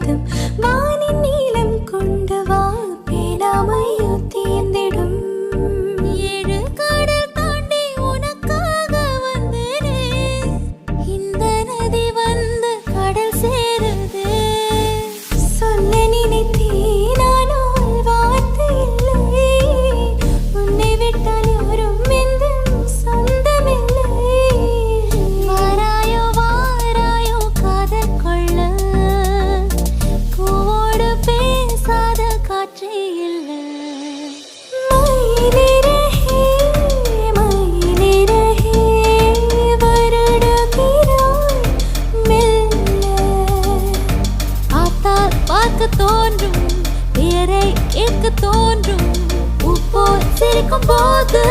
போதும் வானின் நீளம் கொண்டு வா பேடாமையோ தீர்ந்திடும் ஏழு கடல் தாண்டி உனக்காக வந்தேனே இந்த நதி வந்து கடல் சேருது சொல்ல நினைத்தேன் ஆனால் வார்த்தை இல்லை உன்னை விட்டால் யாரும் எந்த சொந்தமில்லை வாராயோ வாராயோ காதல் கொள்ள கூவோடு பேசாத காற்றே இல்லை மயிலிறகே மயிலிறகே வருடுகிறாய் மெல்ல பார்த்தால் பார்க்க தோன்றும் பேரை கேட்க தோன்றும் உப்போ சிரிக்கும் போது